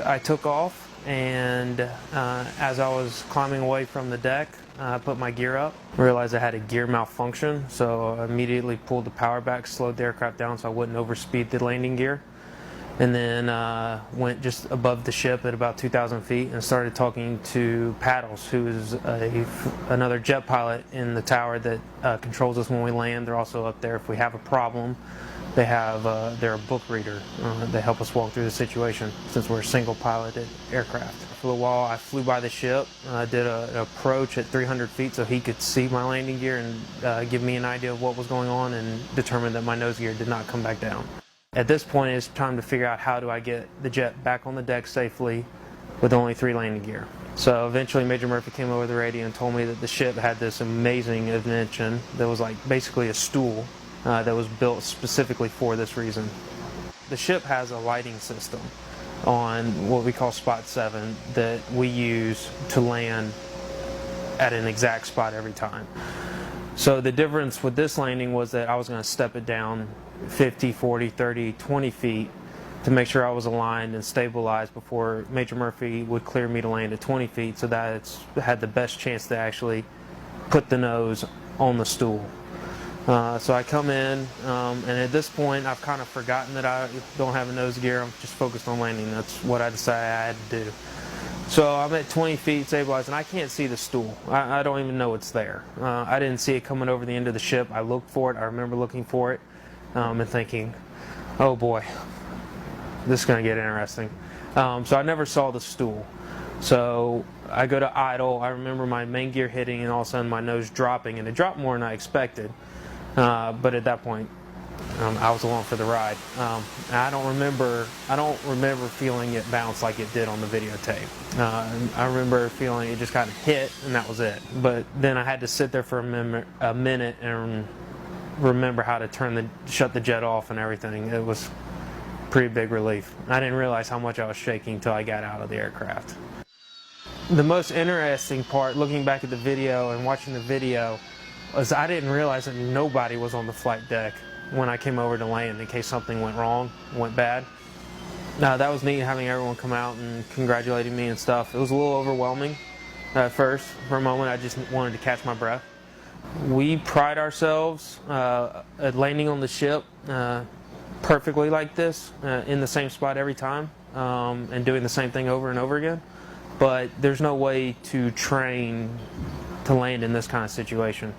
I took off, and as I was climbing away from the deck, I put my gear up, realized I had a gear malfunction, so I immediately pulled the power back, slowed the aircraft down so I wouldn't overspeed the landing gear, and then went just above the ship at about 2,000 feet and started talking to Paddles, who is another jet pilot in the tower that controls us when we land. They're also up there if we have a problem. They have they're a book reader. They help us walk through the situation since we're a single piloted aircraft. For a while I flew by the ship, did an approach at 300 feet so he could see my landing gear and give me an idea of what was going on, and determined that my nose gear did not come back down. At this point it's time to figure out how do I get the jet back on the deck safely with only 3 landing gear. So eventually Major Murphy came over the radio and told me that the ship had this amazing invention that was like basically a stool that was built specifically for this reason. The ship has a lighting system on what we call Spot 7 that we use to land at an exact spot every time. So the difference with this landing was that I was going to step it down 50, 40, 30, 20 feet to make sure I was aligned and stabilized before Major Murphy would clear me to land at 20 feet, so that it's had the best chance to actually put the nose on the stool. So I come in, and at this point I've kind of forgotten that I don't have a nose gear. I'm just focused on landing. That's what I decided I had to do. So I'm at 20 feet stabilized, and I can't see the stool. I don't even know it's there. I didn't see it coming over the end of the ship. I looked for it. I remember looking for it and thinking, oh boy, this is going to get interesting. So I never saw the stool. So I go to idle. I remember my main gear hitting and all of a sudden my nose dropping, and it dropped more than I expected. But at that point, I was along for the ride. I don't remember feeling it bounce like it did on the videotape. I remember feeling it just kind of hit, and that was it. But then I had to sit there for a minute and remember how to shut the jet off and everything. It was a pretty big relief. I didn't realize how much I was shaking until I got out of the aircraft. The most interesting part, looking back at the video and watching the video, was I didn't realize that nobody was on the flight deck when I came over to land in case something went wrong, went bad. That was neat, having everyone come out and congratulating me and stuff. It was a little overwhelming at first. For a moment I just wanted to catch my breath. We pride ourselves at landing on the ship perfectly like this, in the same spot every time, and doing the same thing over and over again. But there's no way to train to land in this kind of situation.